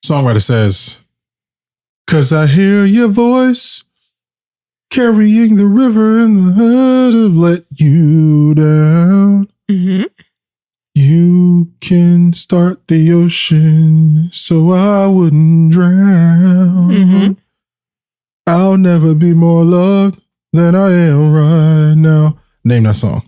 Songwriter says, "'Cause I hear your voice carrying the river and the hurt have let you down. Mm-hmm. You can start the ocean so I wouldn't drown. Mm-hmm. I'll never be more loved than I am right now." Name that song.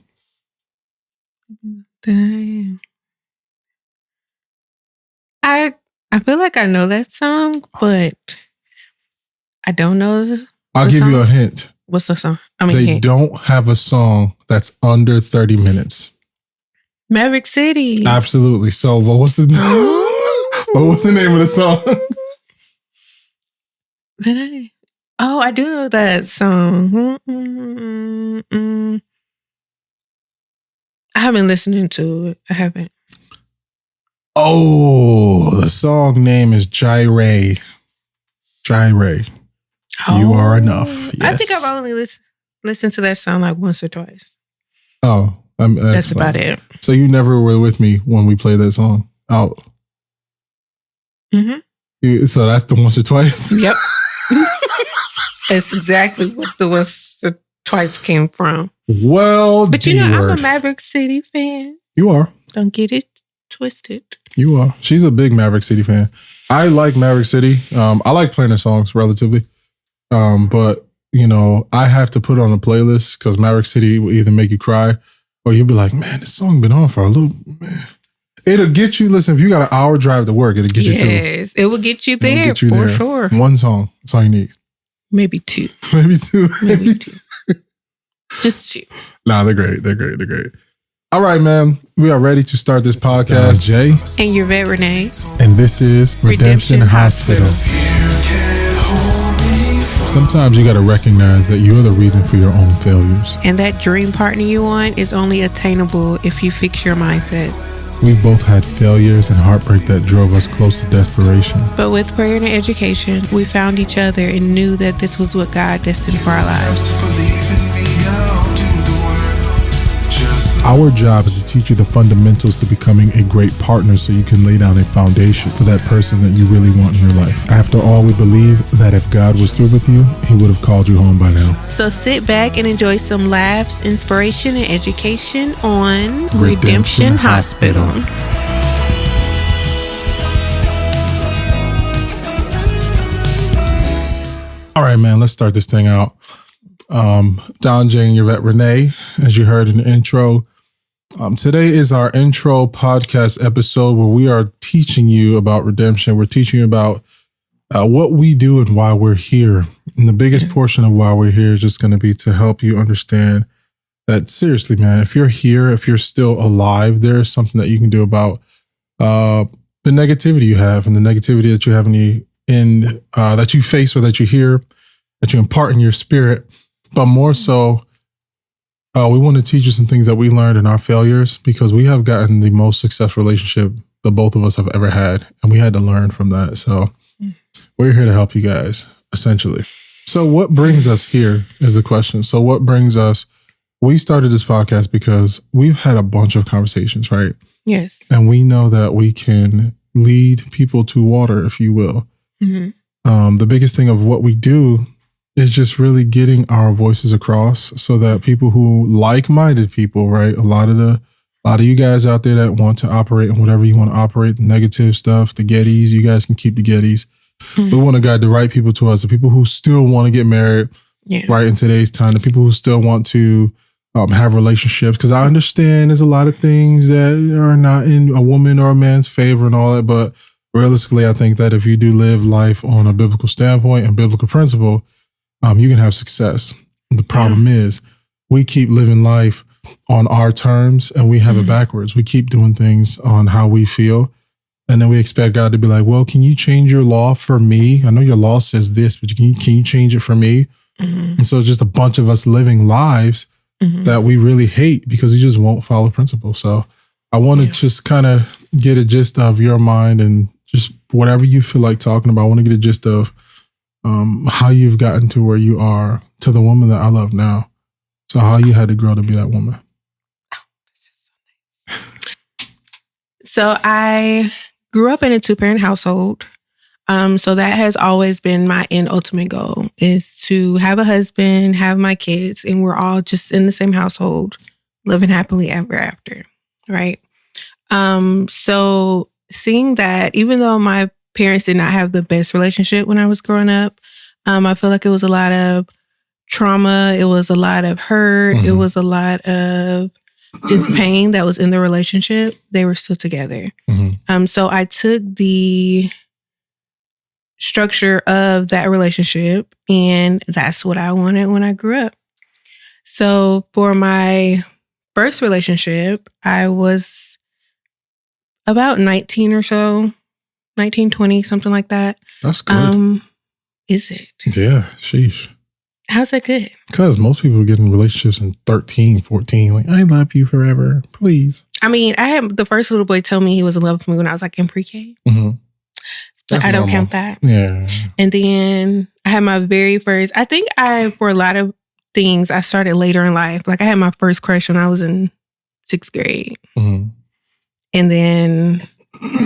I feel like I know that song, but I don't know. I'll give you a hint. What's the song? They don't have a song that's under 30 minutes. Maverick City. Absolutely. So, but what's the name of the song? I do know that song. I haven't listened to it. I haven't. Oh, the song name is Yrvette. Yrvette. Oh, You Are Enough. Yes. I think I've only listened to that song like once or twice. Oh, that's about it. So you never were with me when we played that song out. Mm-hmm. So that's the once or twice? Yep. That's exactly what the once or twice came from. Well, but you know, I'm a Maverick City fan. You are. Don't get it twisted. You are. She's a big Maverick City fan. I like Maverick City. I like playing her songs relatively. But, you know, I have to put on a playlist because Maverick City will either make you cry or you'll be like, man, this song been on for a little, man. It'll get you, listen, if you got an hour drive to work, it'll get you through. Yes, it will get you there for sure. One song. That's all you need. Maybe two. Maybe two. Maybe two. Just two. Nah, they're great. They're great. They're great. All right, man. We are ready to start this podcast. Jay. And Yrvette Renae. And this is Redemption Hospital. Sometimes you got to recognize that you're the reason for your own failures. And that dream partner you want is only attainable if you fix your mindset. We both had failures and heartbreak that drove us close to desperation. But with prayer and education, we found each other and knew that this was what God destined for our lives. Our job is to teach you the fundamentals to becoming a great partner so you can lay down a foundation for that person that you really want in your life. After all, we believe that if God was through with you, he would have called you home by now. So sit back and enjoy some laughs, inspiration, and education on Redemption Hospital. All right, man, let's start this thing out. Dahn, Jay, and Yrvette Renae, as you heard in the intro. Today is our intro podcast episode where we are teaching you about redemption. We're teaching you about what we do and why we're here. And the biggest portion of why we're here is just going to be to help you understand that, seriously, man, if you're here, if you're still alive, there is something that you can do about the negativity you have and the negativity that you have that you face or that you hear, that you impart in your spirit. But more so, we want to teach you some things that we learned in our failures because we have gotten the most successful relationship the both of us have ever had. And we had to learn from that. So we're here to help you guys, essentially. So what brings us here is the question. So what brings us, we started this podcast because we've had a bunch of conversations, right? Yes. And we know that we can lead people to water, if you will. Mm-hmm. The biggest thing of what we do is just really getting our voices across so that people who like-minded people, right? A lot of you guys out there that want to operate in whatever you want to operate, the negative stuff, the Gettys, you guys can keep the Gettys. Mm-hmm. We want to guide the right people to us, the people who still want to get married, right, in today's time, the people who still want to have relationships. Because I understand there's a lot of things that are not in a woman or a man's favor and all that, but realistically, I think that if you do live life on a biblical standpoint and biblical principle, you can have success. The problem is we keep living life on our terms and we have it backwards. We keep doing things on how we feel. And then we expect God to be like, well, can you change your law for me? I know your law says this, but can you change it for me? Mm-hmm. And so it's just a bunch of us living lives that we really hate because we just won't follow principle. So I want to just kind of get a gist of your mind and just whatever you feel like talking about. I want to get a gist of how you've gotten to where you are, to the woman that I love now. So how you had to grow to be that woman. So I grew up in a 2-parent household. So that has always been my end ultimate goal, is to have a husband, have my kids, and we're all just in the same household, living happily ever after, right? So seeing that, even though my parents did not have the best relationship when I was growing up, I feel like it was a lot of trauma. It was a lot of hurt. It was a lot of just pain that was in the relationship. They were still together. So I took the structure of that relationship, and that's what I wanted when I grew up. So for my first relationship, I was about 19 or so, 19, 20, something like that. That's good. Is it? Yeah, sheesh. How's that good? Because most people get in relationships in 13, 14, like, I love you forever, please. I mean, I had the first little boy tell me he was in love with me when I was like in pre-K. But I don't count that. Yeah. And then I had my very first, I think for a lot of things, I started later in life. Like I had my first crush when I was in 6th grade. And then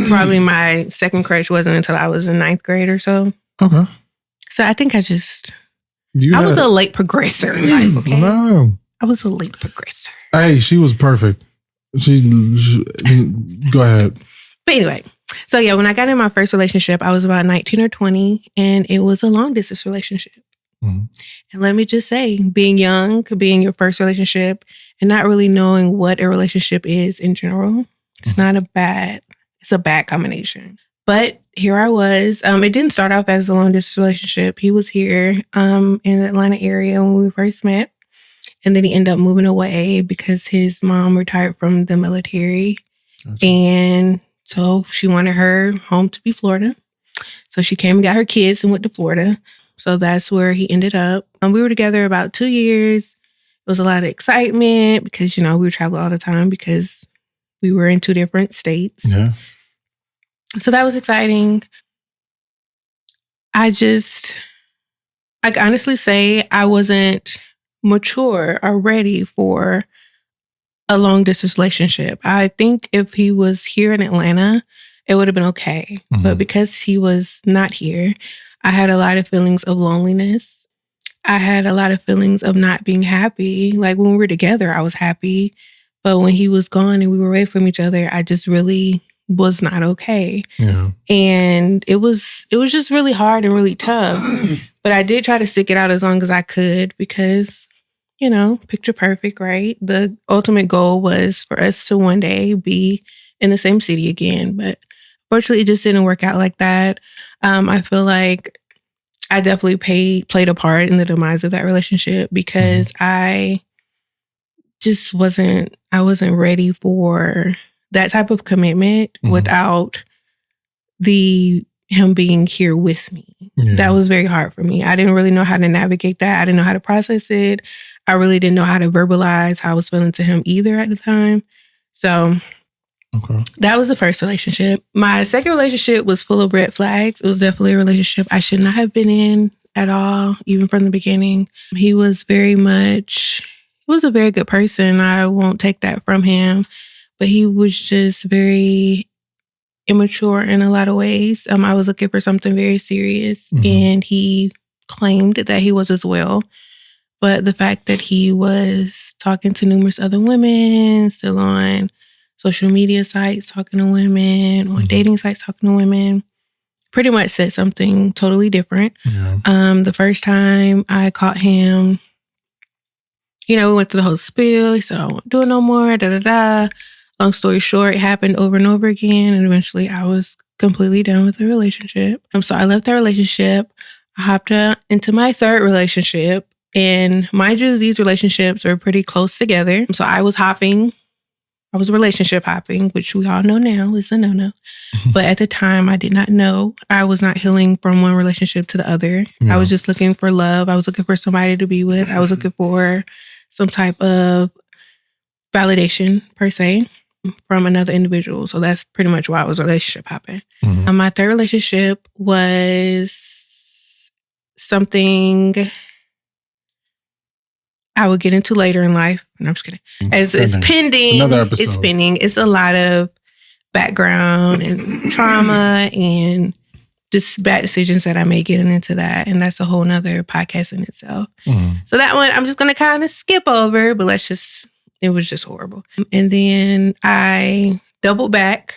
probably my second crush wasn't until I was in 9th grade or so. Okay. So I think I was a late progressor in life, okay? No. I was a late progressor. Hey, she was perfect. She go ahead. But anyway, so yeah, when I got in my first relationship, I was about 19 or 20, and it was a long distance relationship. And let me just say, being young, being your first relationship, and not really knowing what a relationship is in general, it's a bad combination. But here I was. It didn't start off as a long distance relationship. He was here in the Atlanta area when we first met. And then he ended up moving away because his mom retired from the military. Gotcha. And so she wanted her home to be Florida. So she came and got her kids and went to Florida. So that's where he ended up. We were together about 2 years. It was a lot of excitement because, we would travel all the time because we were in 2 different states. Yeah. So that was exciting. I can honestly say I wasn't mature or ready for a long distance relationship. I think if he was here in Atlanta, it would have been okay. But because he was not here, I had a lot of feelings of loneliness. I had a lot of feelings of not being happy. Like when we were together, I was happy. But when he was gone and we were away from each other, I just really was not okay. Yeah. And it was just really hard and really tough. But I did try to stick it out as long as I could because, picture perfect, right? The ultimate goal was for us to one day be in the same city again. But fortunately, it just didn't work out like that. I feel like I definitely played a part in the demise of that relationship because I wasn't ready for that type of commitment without him being here with me. Yeah. That was very hard for me. I didn't really know how to navigate that. I didn't know how to process it. I really didn't know how to verbalize how I was feeling to him either at the time. So that was the first relationship. My second relationship was full of red flags. It was definitely a relationship I should not have been in at all, even from the beginning. He was a very good person. I won't take that from him. But he was just very immature in a lot of ways. I was looking for something very serious, and he claimed that he was as well. But the fact that he was talking to numerous other women, still on social media sites talking to women, on dating sites talking to women, pretty much said something totally different. Yeah. The first time I caught him, we went through the whole spiel. He said, I won't do it no more, da-da-da. Long story short, it happened over and over again. And eventually I was completely done with the relationship. So I left that relationship. I hopped into my third relationship. And mind you, these relationships are pretty close together. So I was relationship hopping, which we all know now is a no-no. But at the time, I did not know. I was not healing from one relationship to the other. Yeah. I was just looking for love. I was looking for somebody to be with. I was looking for some type of validation, per se, from another individual. So that's pretty much why I was relationship hopping. My third relationship was something I would get into later in life. No, I'm just kidding. As it's pending. Another episode. It's pending. It's a lot of background and trauma and just bad decisions that I made getting into that. And that's a whole nother podcast in itself. So that one, I'm just going to kind of skip over, but it was just horrible. And then I doubled back,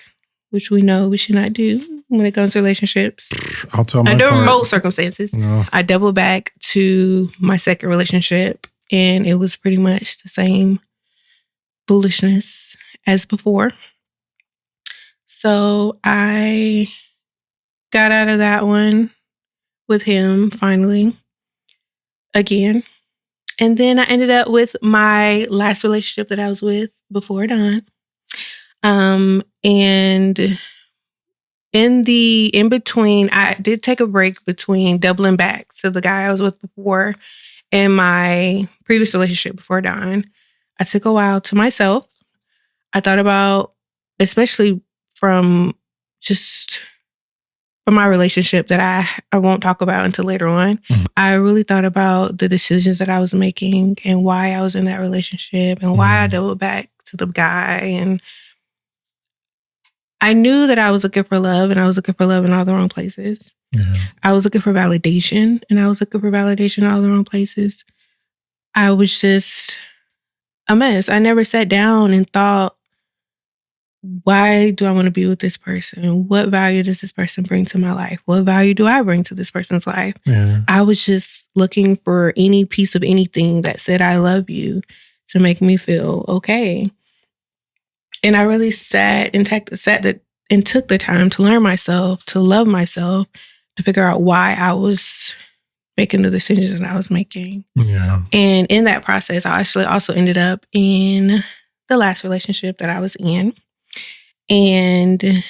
which we know we should not do when it comes to relationships. I'll tell my Under most circumstances. No. I doubled back to my second relationship, and it was pretty much the same foolishness as before. So I got out of that one with him finally again. And then I ended up with my last relationship that I was with before Dahn. And in between, I did take a break between doubling back to the guy I was with before and my previous relationship before Dahn. I took a while to myself. I thought about, especially from my relationship that I won't talk about until later on. I really thought about the decisions that I was making and why I was in that relationship and why I doubled back to the guy. And I knew that I was looking for love, and I was looking for love in all the wrong places. Yeah. I was looking for validation, and I was looking for validation in all the wrong places. I was just a mess. I never sat down and thought, why do I want to be with this person? What value does this person bring to my life? What value do I bring to this person's life? Yeah. I was just looking for any piece of anything that said, I love you, to make me feel okay. And I really sat and took the time to learn myself, to love myself, to figure out why I was making the decisions that I was making. Yeah. And in that process, I actually also ended up in the last relationship that I was in. And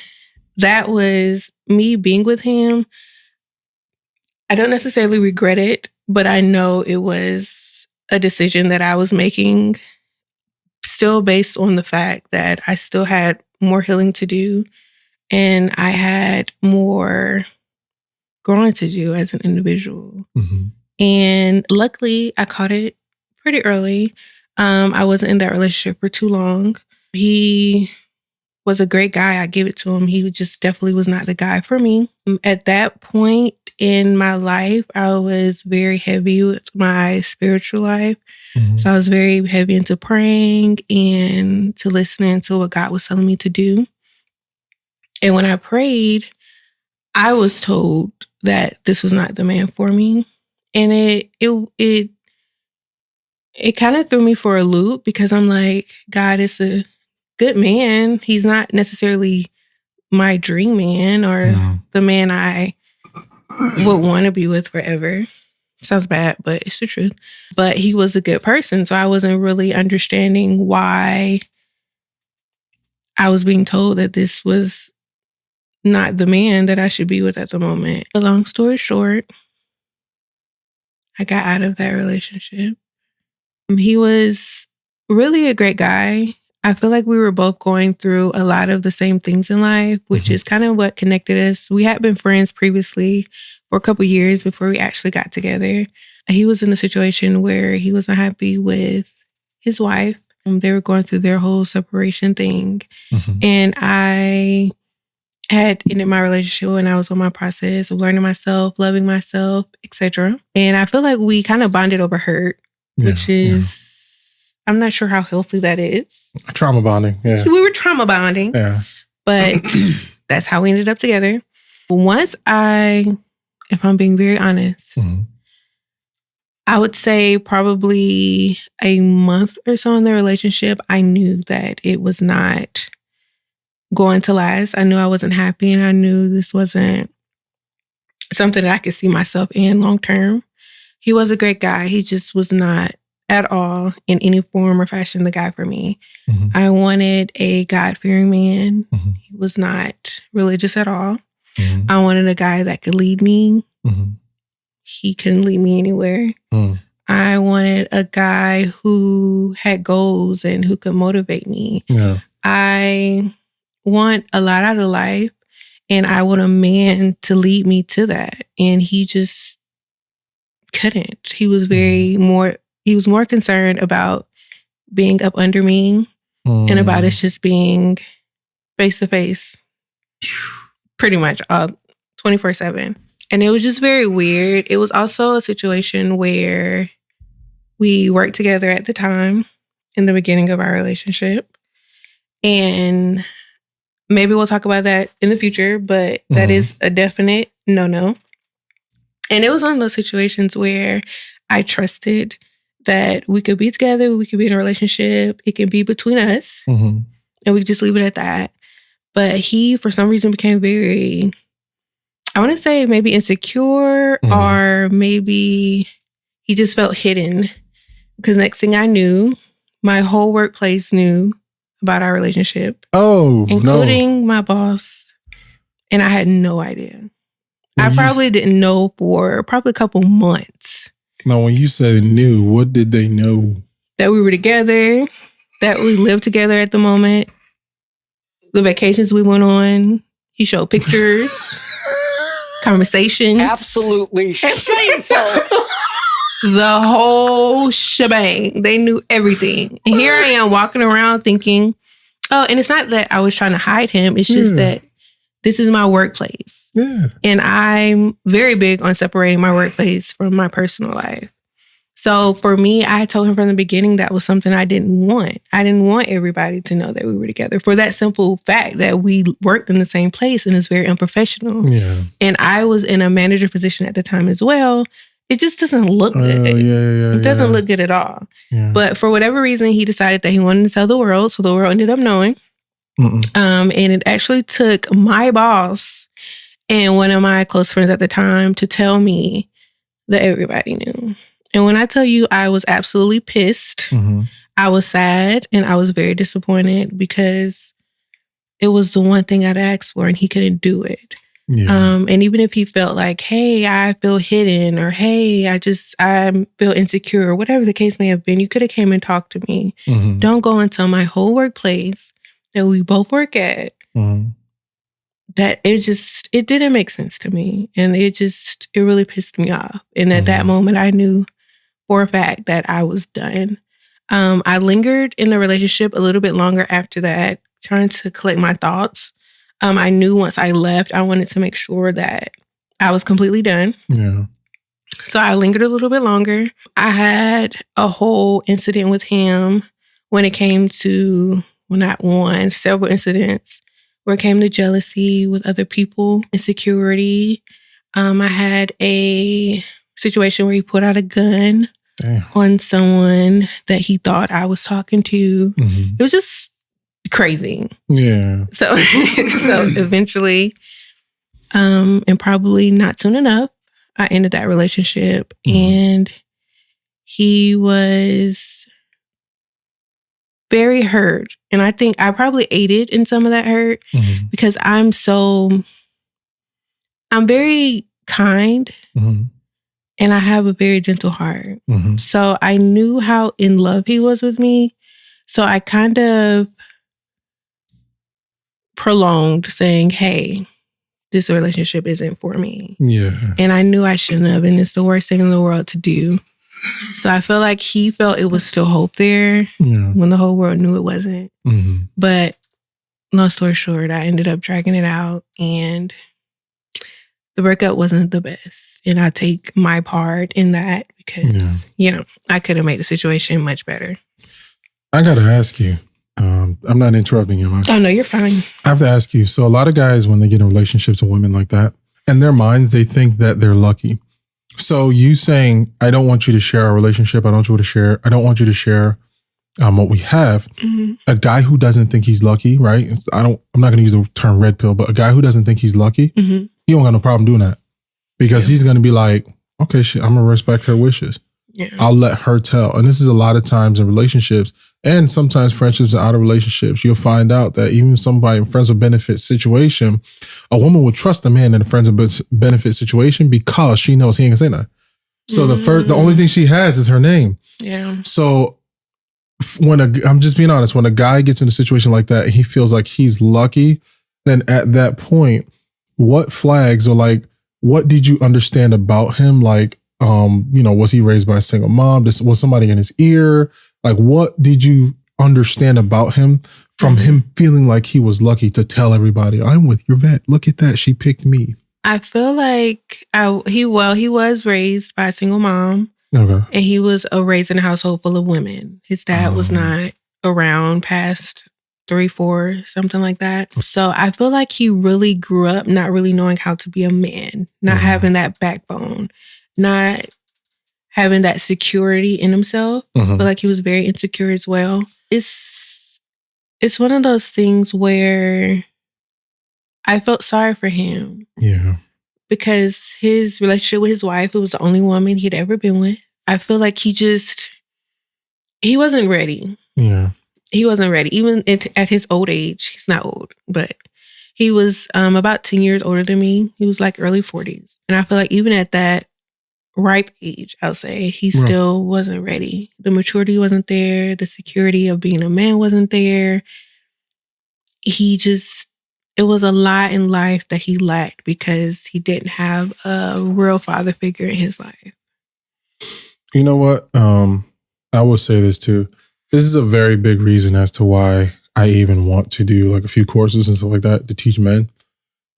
that was me being with him. I don't necessarily regret it, but I know it was a decision that I was making still based on the fact that I still had more healing to do and I had more growing to do as an individual. And luckily, I caught it pretty early. I wasn't in that relationship for too long. He was a great guy. I give it to him. He just definitely was not the guy for me. At that point in my life, I was very heavy with my spiritual life. So I was very heavy into praying and to listening to what God was telling me to do. And when I prayed, I was told that this was not the man for me. And it kind of threw me for a loop because I'm like, God is a good man. He's not necessarily my dream man or the man I would want to be with forever. Sounds bad, but it's the truth. But he was a good person. So I wasn't really understanding why I was being told that this was not the man that I should be with at the moment. A long story short, I got out of that relationship. He was really a great guy. I feel like we were both going through a lot of the same things in life, which is kind of what connected us. We had been friends previously for a couple years before we actually got together. He was in a situation where he wasn't happy with his wife. They were going through their whole separation thing. And I had ended my relationship when I was on my process of learning myself, loving myself, etc. And I feel like we kind of bonded over hurt, which is, I'm not sure how healthy that is. Trauma bonding, yeah. We were trauma bonding. Yeah. But that's how we ended up together. Once if I'm being very honest, I would say probably a month or so in the relationship, I knew that it was not going to last. I knew I wasn't happy and I knew this wasn't something that I could see myself in long term. He was a great guy. He just was not at all in any form or fashion the guy for me. I wanted a God-fearing man. He was not religious at all. I wanted a guy that could lead me. He couldn't lead me anywhere. I wanted a guy who had goals and who could motivate me. Yeah. I want a lot out of life and I want a man to lead me to that. And he just couldn't. He was more concerned about being up under me and about us just being face to face pretty much all 24/7. And it was just very weird. It was also a situation where we worked together at the time in the beginning of our relationship. And maybe we'll talk about that in the future, but that is a definite no. And it was one of those situations where I trusted that we could be together, we could be in a relationship, it can be between us, and we could just leave it at that. But he, for some reason, became very, I want to say maybe insecure, or maybe he just felt hidden. Because next thing I knew, my whole workplace knew about our relationship. Oh, including my boss. And I had no idea. I probably didn't know for probably a couple months. Now, when you said knew, what did they know? That we were together, that we lived together at the moment, the vacations we went on. He showed pictures, conversations. Absolutely shameful. The whole shebang. They knew everything. And here I am walking around thinking, oh, and it's not that I was trying to hide him. It's just that this is my workplace. Yeah. And I'm very big on separating my workplace from my personal life. So for me, I told him from the beginning that was something I didn't want. I didn't want everybody to know that we were together for that simple fact that we worked in the same place and it's very unprofessional. Yeah. And I was in a manager position at the time as well. It just doesn't look good. It doesn't look good at all. Yeah. But for whatever reason, he decided that he wanted to tell the world. So the world ended up knowing. And it actually took my boss and one of my close friends at the time to tell me that everybody knew. And when I tell you I was absolutely pissed, I was sad and I was very disappointed because it was the one thing I'd asked for and he couldn't do it. Yeah. And even if he felt like, hey, I feel hidden, or hey, I feel insecure, or whatever the case may have been, you could have came and talked to me. Don't go and tell my whole workplace that we both work at that it didn't make sense to me. And it really pissed me off. And at that moment, I knew for a fact that I was done. I lingered in the relationship a little bit longer after that, trying to collect my thoughts. I knew once I left, I wanted to make sure that I was completely done. Yeah. So I lingered a little bit longer. I had a whole incident with him when it came to, well, not one, several incidents where it came to jealousy with other people, insecurity. I had a situation where he put out a gun on someone that he thought I was talking to. It was just crazy. Yeah. So eventually, and probably not soon enough, I ended that relationship. And he was very hurt. And I think I probably aided in some of that hurt because I'm very kind and I have a very gentle heart. So I knew how in love he was with me. So I kind of prolonged saying, hey, this relationship isn't for me. Yeah. And I knew I shouldn't have, and it's the worst thing in the world to do. So I feel like he felt it was still hope there when the whole world knew it wasn't. But long story short, I ended up dragging it out and the breakup wasn't the best. And I take my part in that because, I could have made the situation much better. I got to ask you, I'm not interrupting you. Oh, no, you're fine. I have to ask you. So a lot of guys, when they get in relationships with women like that, in their minds, they think that they're lucky. So you saying, I don't want you to share our relationship. I don't want you to share what we have. A guy who doesn't think he's lucky, right? I'm not going to use the term red pill, but a guy who doesn't think he's lucky, he don't got no problem doing that because he's going to be like, okay, shit, I'm going to respect her wishes. Yeah. I'll let her tell. And this is a lot of times in relationships and sometimes friendships and out of relationships. You'll find out that even somebody in friends with benefit situation, a woman will trust a man in a friends with benefit situation because she knows he ain't gonna say nothing. So the only thing she has is her name. Yeah. So I'm just being honest, when a guy gets in a situation like that and he feels like he's lucky, then at that point, what flags or like, what did you understand about him? Like, was he raised by a single mom? Was somebody in his ear? Like, what did you understand about him from him feeling like he was lucky to tell everybody, I'm with Yrvette. Look at that. She picked me. I feel like he was raised by a single mom. Okay. And he was raised in a household full of women. His dad was not around past 3, 4, something like that. So I feel like he really grew up not really knowing how to be a man, not having that backbone, not having that security in himself. I feel like he was very insecure as well. It's one of those things where I felt sorry for him. Yeah. Because his relationship with his wife, it was the only woman he'd ever been with. I feel like he wasn't ready. Yeah. He wasn't ready. Even at his old age, he's not old, but he was about 10 years older than me. He was like early 40s. And I feel like even at that ripe age, I'll say, he still wasn't ready. The maturity wasn't there. The security of being a man wasn't there. It was a lot in life that he lacked because he didn't have a real father figure in his life. You know what? I will say this too. This is a very big reason as to why I even want to do like a few courses and stuff like that to teach men.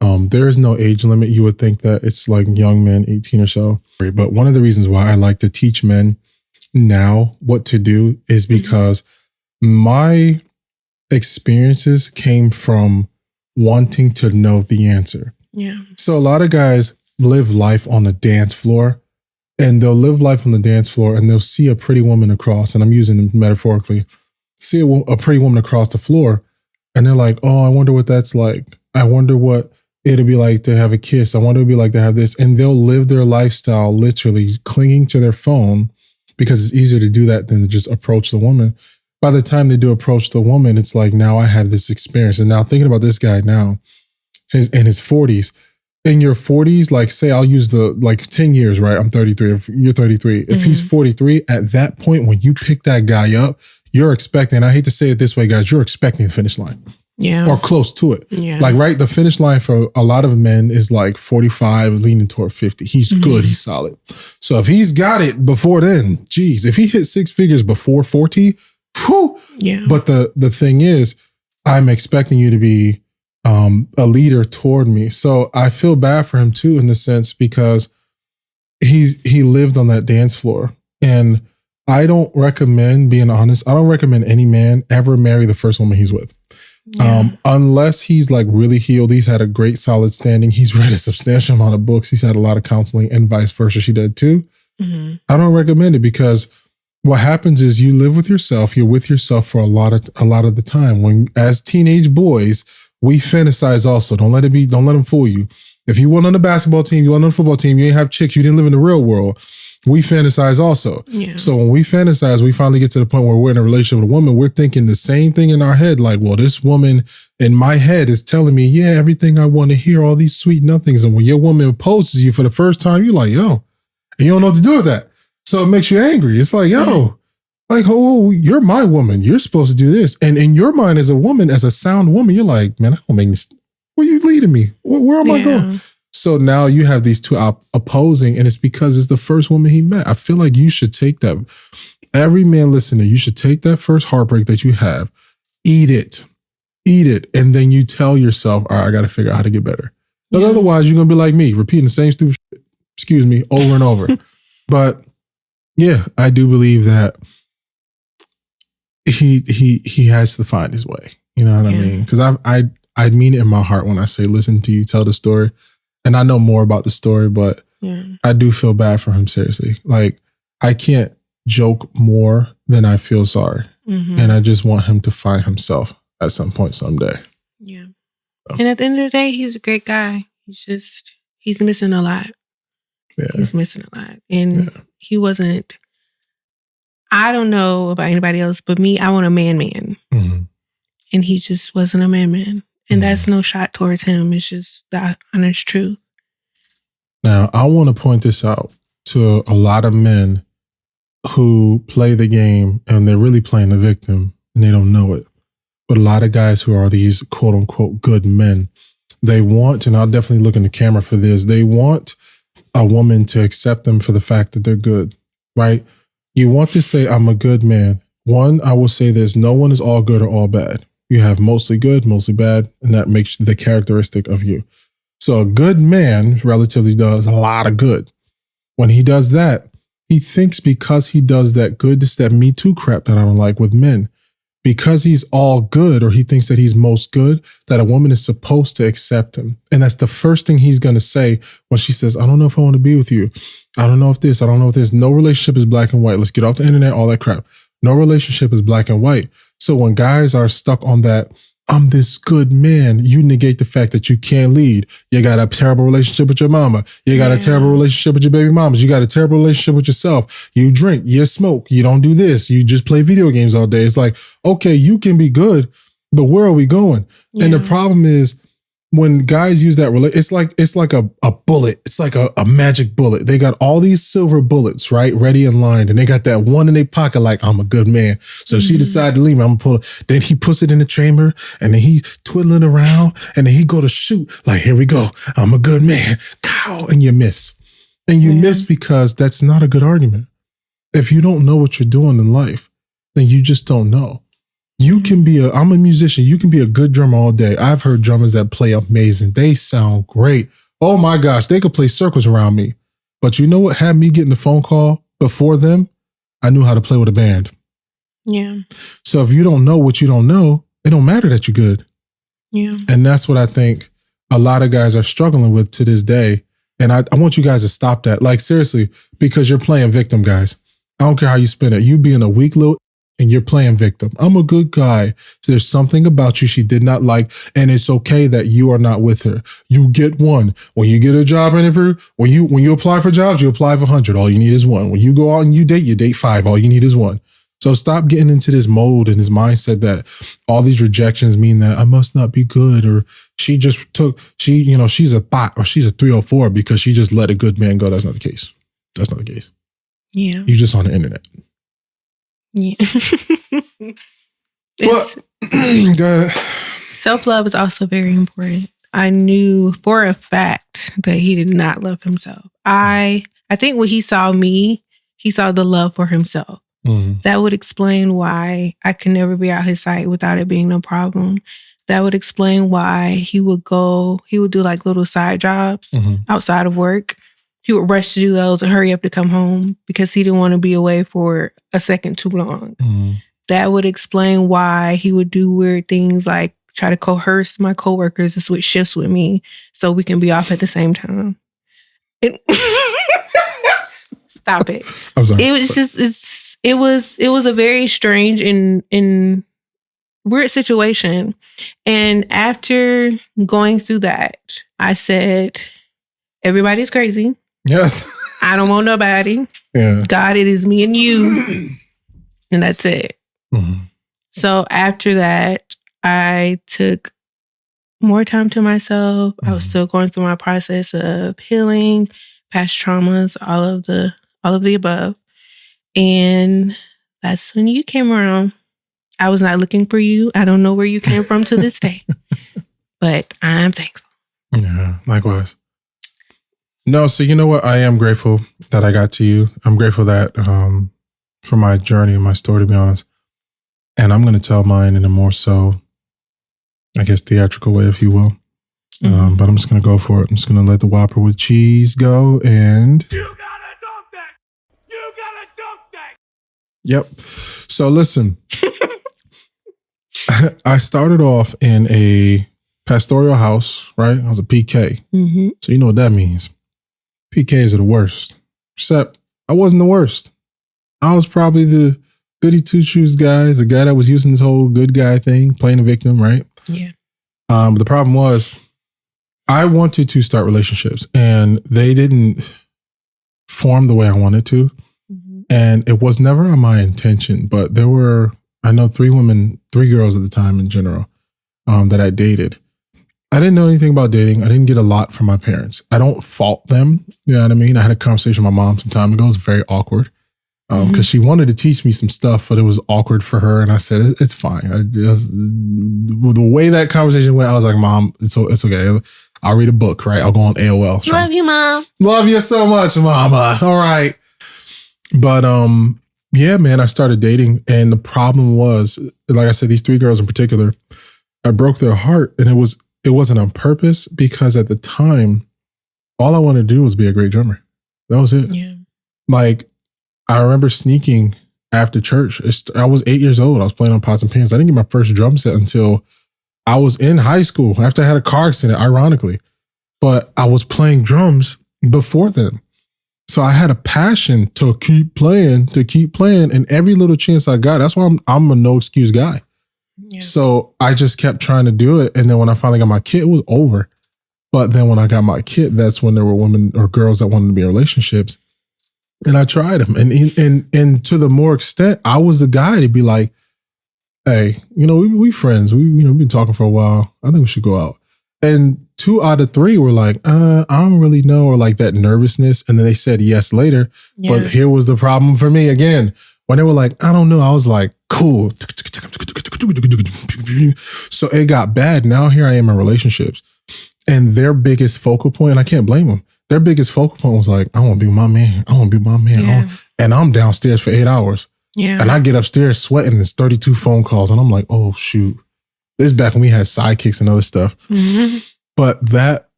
There is no age limit. You would think that it's like young men, 18 or so. But one of the reasons why I like to teach men now what to do is because my experiences came from wanting to know the answer. Yeah. So a lot of guys live life on the dance floor, and they'll live life on the dance floor and they'll see a pretty woman across, and I'm using it metaphorically, see a pretty woman across the floor, and they're like, oh, I wonder what that's like. I wonder what it'll be like to have a kiss. I wonder what it'll be like to have this. And they'll live their lifestyle literally clinging to their phone because it's easier to do that than to just approach the woman. By the time they do approach the woman, it's like, now I have this experience. And now thinking about this guy now, in his 40s. In your 40s, like say I'll use the like 10 years, right? I'm 33. If you're 33. If he's 43, at that point when you pick that guy up, you're expecting, I hate to say it this way, guys, you're expecting the finish line. Yeah. Or close to it. Yeah. Like, right, the finish line for a lot of men is like 45, leaning toward 50. He's good. He's solid. So if he's got it before then, geez, if he hit 6 figures before 40, whew. Yeah. But the thing is, I'm expecting you to be a leader toward me. So I feel bad for him too, in the sense, because he lived on that dance floor. And I don't recommend, being honest, I don't recommend any man ever marry the first woman he's with. Yeah. Unless he's like really healed. He's had a great solid standing. He's read a substantial amount of books. He's had a lot of counseling, and vice versa. She did too. I don't recommend it, because what happens is you live with yourself. You're with yourself for a lot of the time. When, as teenage boys, we fantasize also. Don't let them fool you. If you went on the basketball team, you went on the football team, you ain't have chicks, you didn't live in the real world. We fantasize also. Yeah. So when we fantasize, we finally get to the point where we're in a relationship with a woman. We're thinking the same thing in our head. Like, well, this woman in my head is telling me, yeah, everything I want to hear, all these sweet nothings. And when your woman opposes you for the first time, you're like, yo, and you don't know what to do with that. So it makes you angry. It's like, yo, like, oh, you're my woman. You're supposed to do this. And in your mind as a woman, as a sound woman, you're like, man, I don't make this. Where are you leading me? Where am I going? So now you have these two opposing, and it's because it's the first woman he met. I feel like you should take that. Every man listening, you should take that first heartbreak that you have, eat it, and then you tell yourself, all right, I got to figure out how to get better. Because otherwise, you're going to be like me, repeating the same stupid shit, over and over. But yeah, I do believe that he has to find his way. You know what I mean? Because I mean it in my heart when I say, listen to you tell the story. And I know more about the story, but I do feel bad for him, seriously. Like, I can't joke more than I feel sorry. And I just want him to find himself at some point someday. Yeah. So. And at the end of the day, he's a great guy. He's missing a lot. Yeah. He's missing a lot. And he wasn't, I don't know about anybody else, but me, I want a man. And he just wasn't a man. And that's no shot towards him. It's just the honest truth. Now, I want to point this out to a lot of men who play the game and they're really playing the victim and they don't know it. But a lot of guys who are these quote unquote good men, they want, and I'll definitely look in the camera for this, they want a woman to accept them for the fact that they're good, right? You want to say, I'm a good man. One, I will say this, no one is all good or all bad. You have mostly good, mostly bad, and that makes the characteristic of you. So a good man relatively does a lot of good. When he does that, he thinks because he does that good, this that Me Too crap that I don't like with men, because he's all good, or he thinks that he's most good, that a woman is supposed to accept him. And that's the first thing he's going to say when she says, I don't know if I want to be with you. I don't know if this, I don't know if this. No relationship is black and white. Let's get off the internet, all that crap. No relationship is black and white. So when guys are stuck on that, I'm this good man, you negate the fact that you can't lead. You got a terrible relationship with your mama. You got a terrible relationship with your baby mamas. You got a terrible relationship with yourself. You drink, you smoke, you don't do this. You just play video games all day. It's like, okay, you can be good, but where are we going? Yeah. And the problem is when guys use that, it's like a bullet. It's like a magic bullet. They got all these silver bullets, right? Ready and lined. And they got that one in their pocket like, I'm a good man. So she decided to leave me. I'm going to pull it. Then he puts it in the chamber and then he twiddling around and then he go to shoot. Like, here we go. I'm a good man. And you miss. And you miss because that's not a good argument. If you don't know what you're doing in life, then you just don't know. You can be I'm a musician. You can be a good drummer all day. I've heard drummers that play amazing. They sound great. Oh my gosh, they could play circles around me. But you know what had me getting the phone call before them? I knew how to play with a band. Yeah. So if you don't know what you don't know, it don't matter that you're good. Yeah. And that's what I think a lot of guys are struggling with to this day. And I want you guys to stop that. Like seriously, because you're playing victim, guys. I don't care how you spin it. You being a weak little and you're playing victim. I'm a good guy. So there's something about you she did not like, and it's okay that you are not with her. You get one. When you get a job interview, when you apply for jobs, you apply for 100. All you need is one. When you go out and you date 5. All you need is one. So stop getting into this mold and this mindset that all these rejections mean that I must not be good, or she's a thought, or she's a 304 because she just let a good man go. That's not the case. That's not the case. Yeah. You're just on the internet. Yeah. Self-love is also very important. I knew for a fact that he did not love himself. I think when he saw me, he saw the love for himself. Mm-hmm. That would explain why I could never be out his sight without it being no problem. That would explain why he would do like little side jobs outside of work. He would rush to do those and hurry up to come home because he didn't want to be away for a second too long. Mm-hmm. That would explain why he would do weird things like try to coerce my coworkers to switch shifts with me so we can be off at the same time. Stop it. I'm sorry. It was just, it was a very strange and weird situation. And after going through that, I said, everybody's crazy. Yes. I don't want nobody. Yeah. God, it is me and you. And that's it. Mm-hmm. So after that, I took more time to myself. Mm-hmm. I was still going through my process of healing, past traumas, all of the above. And that's when you came around. I was not looking for you. I don't know where you came from to this day. But I'm thankful. Yeah, likewise. No, so you know what? I am grateful that I got to you. I'm grateful that for my journey and my story, to be honest. And I'm going to tell mine in a more so, I guess, theatrical way, if you will. Mm-hmm. But I'm just going to go for it. I'm just going to let the Whopper with cheese go and... You gotta dump that! You gotta dump that! Yep. So listen, I started off in a pastoral house, right? I was a PK. Mm-hmm. So you know what that means. PKs are the worst. Except I wasn't the worst. I was probably the goody two-shoes guy, the guy that was using this whole good guy thing, playing a victim, right? Yeah. But the problem was I wanted to start relationships and they didn't form the way I wanted to. Mm-hmm. And it was never on my intention, but there were, I know 3 girls at the time in general that I dated. I didn't know anything about dating. I didn't get a lot from my parents. I don't fault them. You know what I mean? I had a conversation with my mom some time ago. It was very awkward because she wanted to teach me some stuff, but it was awkward for her. And I said, it's fine. The way that conversation went, I was like, Mom, it's okay. I'll read a book, right? I'll go on AOL. So. Love you, Mom. Love you so much, Mama. All right. But yeah, man, I started dating. And the problem was, like I said, these 3 girls in particular, I broke their heart. And it was it wasn't on purpose because at the time, all I wanted to do was be a great drummer. That was it. Yeah. Like, I remember sneaking after church. I was 8 years old. I was playing on pots and pans. I didn't get my first drum set until I was in high school after I had a car accident, ironically. But I was playing drums before then. So I had a passion to keep playing. And every little chance I got, that's why I'm a no excuse guy. Yeah. So I just kept trying to do it. And then when I finally got my kid, it was over. But then when I got my kid, that's when there were women or girls that wanted to be in relationships. And I tried them. And to the more extent, I was the guy to be like, hey, we friends. We've been talking for a while. I think we should go out. And 2 out of 3 were like, I don't really know, or like that nervousness. And then they said yes later. Yeah. But here was the problem for me again. When they were like, I don't know, I was like, cool. So it got bad. Now here I am in relationships. And their biggest focal point, and I can't blame them, their biggest focal point was like, I want to be my man. Yeah. And I'm downstairs for 8 hours. Yeah. And I get upstairs sweating. There's 32 phone calls. And I'm like, oh, shoot. This is back when we had sidekicks and other stuff. Mm-hmm. But that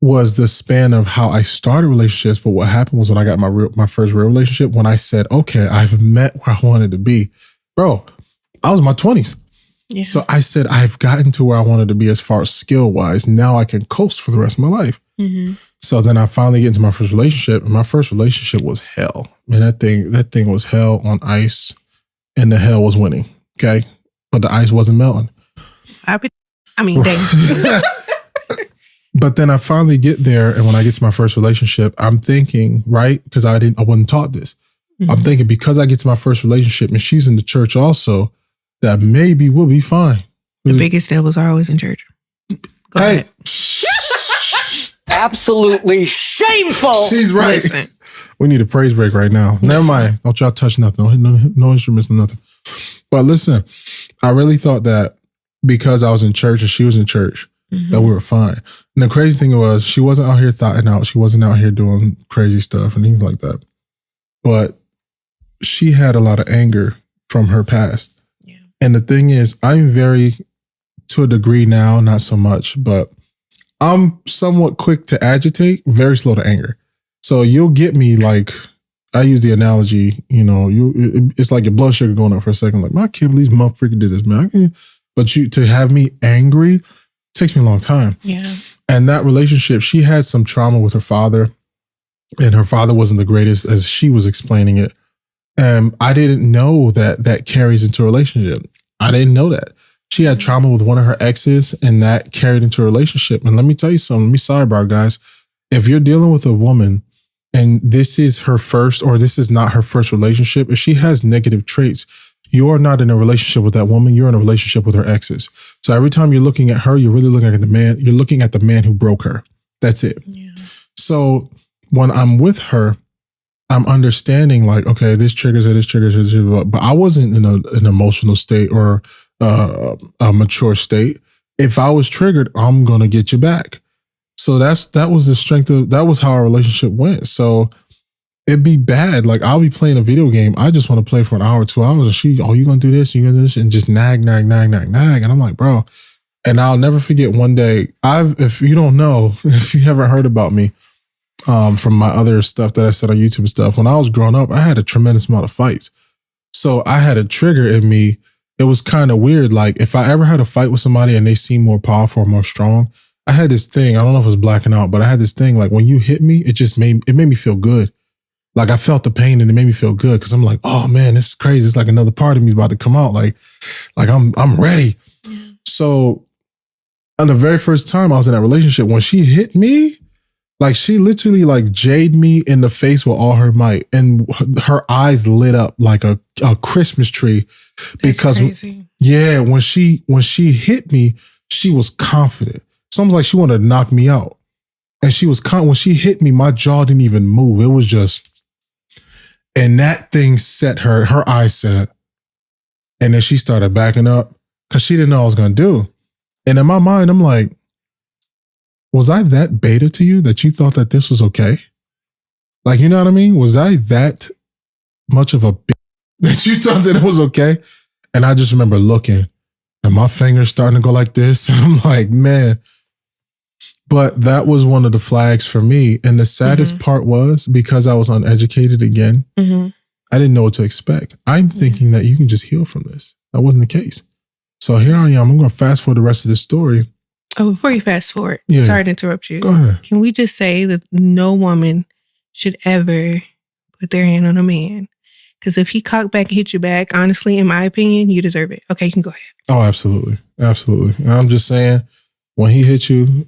was the span of how I started relationships. But what happened was when I got my first real relationship, when I said, okay, I've met where I wanted to be. Bro, I was in my 20s. Yeah. So I said, I've gotten to where I wanted to be as far as skill-wise. Now I can coast for the rest of my life. Mm-hmm. So then I finally get into my first relationship. And my first relationship was hell. Man, that thing was hell on ice. And the hell was winning. Okay? But the ice wasn't melting. But then I finally get there. And when I get to my first relationship, I'm thinking, right? Because I wasn't taught this. Mm-hmm. I'm thinking because I get to my first relationship and she's in the church also, that maybe we'll be fine. The biggest devils are always in church. Go ahead. Absolutely shameful. She's right. Listen. We need a praise break right now. Never mind. Don't y'all touch nothing. No instruments, nothing. But listen, I really thought that because I was in church and she was in church, that we were fine. And the crazy thing was she wasn't out here thotting out. She wasn't out here doing crazy stuff and things like that. But she had a lot of anger from her past. Yeah. And the thing is, I'm very, to a degree now, not so much, but I'm somewhat quick to agitate, very slow to anger. So you'll get me like, I use the analogy, it's like your blood sugar going up for a second. Like, I can't believe this motherfucker did this, man. But to have me angry takes me a long time. Yeah. And that relationship, she had some trauma with her father, and her father wasn't the greatest as she was explaining it. And I didn't know that carries into a relationship. I didn't know that. She had trauma with one of her exes, and that carried into a relationship. And let me tell you something. Let me sidebar, guys. If you're dealing with a woman and this is her first, or this is not her first relationship, if she has negative traits, you are not in a relationship with that woman. You're in a relationship with her exes. So every time you're looking at her, you're really looking at the man. You're looking at the man who broke her. That's it. Yeah. So when I'm with her, I'm understanding like, okay, this triggers her, this triggers her, but I wasn't in an emotional state or a mature state. If I was triggered, I'm going to get you back. So that was the strength that was how our relationship went. So it'd be bad. Like I'll be playing a video game. I just want to play for an hour or 2 hours. And you going to do this? You going to do this? And just nag. And I'm like, bro. And I'll never forget one day, if you don't know, if you haven't heard about me, from my other stuff that I said on YouTube and stuff, when I was growing up, I had a tremendous amount of fights. So I had a trigger in me. It was kind of weird. Like if I ever had a fight with somebody and they seemed more powerful or more strong, I had this thing. I don't know if it was blacking out, but I had this thing. Like when you hit me, it made me feel good. Like I felt the pain and it made me feel good because I'm like, oh man, this is crazy. It's like another part of me is about to come out. Like I'm ready. Yeah. So on the very first time I was in that relationship, when she hit me, like she literally like jade me in the face with all her might, and her eyes lit up like a Christmas tree. Because yeah, when she hit me, she was confident. Something like she wanted to knock me out. And she was when she hit me, my jaw didn't even move. It was just, and that thing set her eyes set. And then she started backing up because she didn't know what I was going to do. And in my mind, I'm like, was I that beta to you that you thought that this was okay? Like, you know what I mean? Was I that much of a bitch that you thought that it was okay? And I just remember looking and my fingers starting to go like this. And I'm like, man, But that was one of the flags for me. And the saddest part was because I was uneducated again, I didn't know what to expect. I'm thinking that you can just heal from this. That wasn't the case. So here I am. I'm going to fast forward the rest of the story. Oh, before you fast forward, sorry to interrupt you. Go ahead. Can we just say that no woman should ever put their hand on a man? Because if he cocked back and hit you back, honestly, in my opinion, you deserve it. Okay, you can go ahead. Oh, absolutely. Absolutely. And I'm just saying, when he hit you,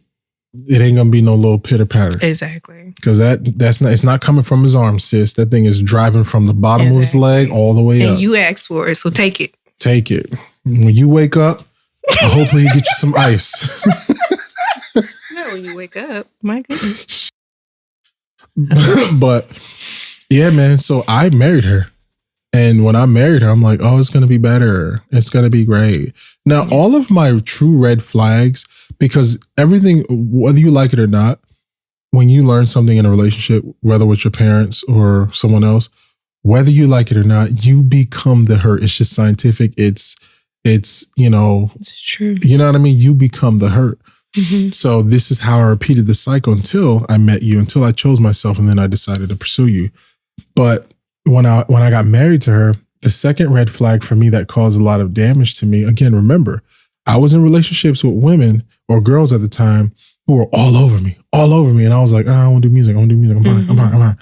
it ain't going to be no little pitter patter. Exactly. Because it's not coming from his arm, sis. That thing is driving from the bottom of his leg all the way up. And you asked for it, so take it. Take it. When you wake up, hopefully he get you some ice. Not when you wake up. My goodness. But yeah, man. So I married her. And when I married her, I'm like, oh, it's going to be better. It's going to be great. Now, all of my true red flags, because everything, whether you like it or not, when you learn something in a relationship, whether with your parents or someone else, whether you like it or not, you become the hurt. It's just scientific. It's it's true. You know what I mean? You become the hurt. So this is how I repeated the cycle until I met you, until I chose myself, and then I decided to pursue you. But when I got married to her, the second red flag for me that caused a lot of damage to me, again, remember, I was in relationships with women or girls at the time who were all over me. And I was like, I want to do music. I'm fine.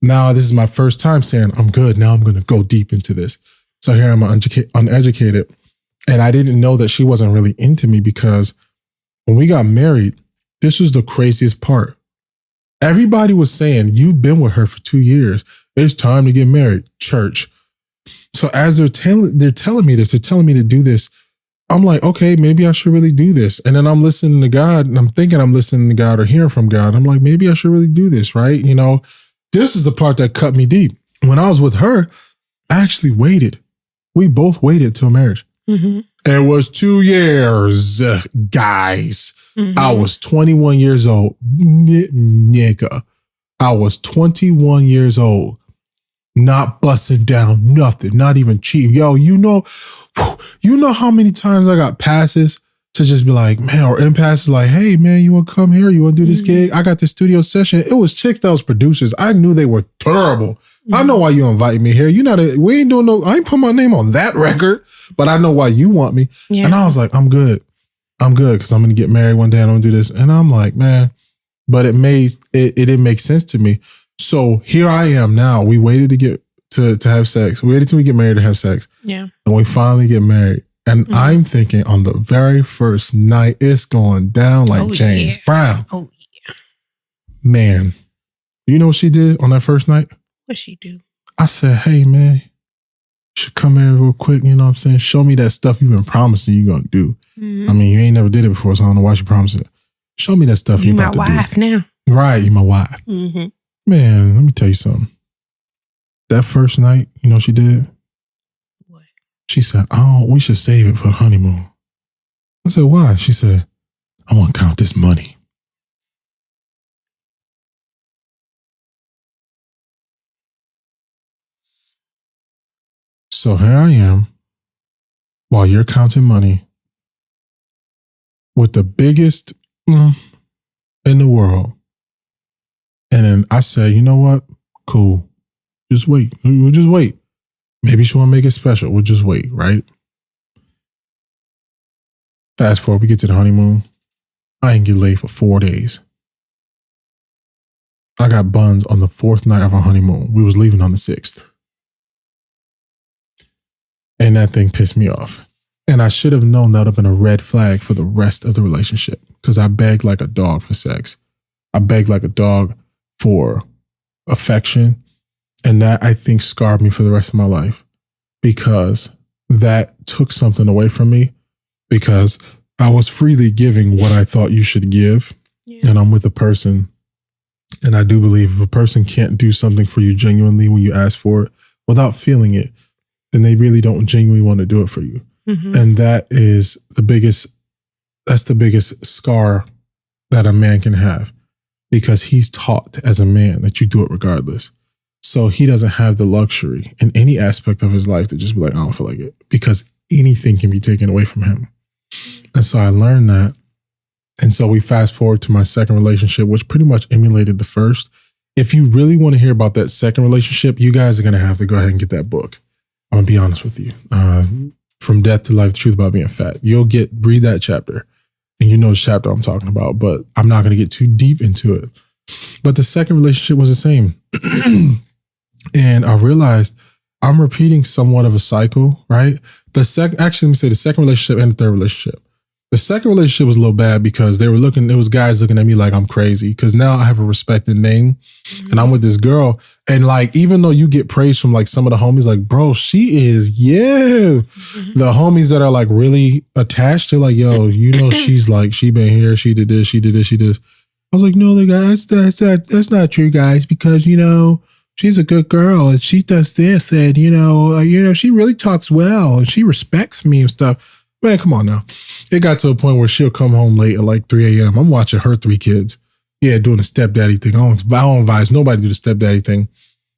Now this is my first time saying, I'm good. Now I'm going to go deep into this. So here I'm uneducated. And I didn't know that she wasn't really into me, because when we got married, this was the craziest part. Everybody was saying, you've been with her for 2 years. It's time to get married. Church. So as they're telling me this, they're telling me to do this, I'm like, okay, maybe I should really do this. And then I'm listening to God, and I'm thinking I'm listening to God or hearing from God. I'm like, maybe I should really do this, right? This is the part that cut me deep. When I was with her, I actually waited. We both waited till marriage. It was 2 years, guys. I was 21 years old. Nigga. I was 21 years old. Not busting down nothing. Not even cheating. Yo, you know how many times I got passes to just be like, man, or in passes like, hey, man, you want to come here? You want to do this gig? I got this studio session. It was chicks that was producers. I knew they were terrible. I know why you invited me here. We ain't doing I ain't put my name on that record, but I know why you want me. Yeah. And I was like, I'm good because I'm going to get married one day and I'm going to do this. And I'm like, man, but it didn't make sense to me. So here I am now. We waited to get to have sex. We waited till we get married to have sex. Yeah. And we finally get married. And I'm thinking on the very first night, it's going down like James Brown. Oh, yeah. Man, you know what she did on that first night? What'd she do? I said, hey, man, you should come here real quick. You know what I'm saying? Show me that stuff you've been promising you're going to do. I mean, you ain't never did it before, so I don't know why you promised it. Show me that stuff you're about to do. You my wife now. Right, you're my wife. Man, let me tell you something. That first night, you know what she did? What? She said, oh, we should save it for the honeymoon. I said, why? She said, I want to count this money. So here I am, while you're counting money, with the biggest in the world. And then I said, you know what? Cool. Just wait. We'll just wait. Maybe she want to make it special. We'll just wait, right? Fast forward, we get to the honeymoon. I ain't get laid for 4 days. I got buns on the 4th night of our honeymoon. We was leaving on the 6th. And that thing pissed me off. And I should have known that would have been a red flag for the rest of the relationship, because I begged like a dog for sex. I begged like a dog for affection. And that, I think, scarred me for the rest of my life, because that took something away from me, because I was freely giving what I thought you should give. Yeah. And I'm with a person. And I do believe if a person can't do something for you genuinely when you ask for it without feeling it, then they really don't genuinely want to do it for you. And that's the biggest scar that a man can have, because he's taught as a man that you do it regardless. So he doesn't have the luxury in any aspect of his life to just be like, I don't feel like it, because anything can be taken away from him. And so I learned that. And so we fast forward to my second relationship, which pretty much emulated the first. If you really want to hear about that second relationship, you guys are going to have to go ahead and get that book. I'm going to be honest with you. From Death to Life, the Truth About Being Fat. Read that chapter and you know the chapter I'm talking about, but I'm not going to get too deep into it. But the second relationship was the same. And I realized I'm repeating somewhat of a cycle, right? Let me say the second relationship and the third relationship. The second relationship was a little bad because there was guys looking at me like I'm crazy because now I have a respected name and I'm with this girl. And like, even though you get praise from like some of the homies, like, bro, she is, the homies that are like really attached to like, yo, you know, she's like, she been here, she did this, she did this, she did this. I was like, no, guys, that's not true, guys, because, you know, she's a good girl and she does this and, you know, she really talks well and she respects me and stuff. Man, come on now. It got to a point where she'll come home late at like 3 a.m. I'm watching her 3 kids. Yeah, doing the stepdaddy thing. I don't advise nobody to do the stepdaddy thing.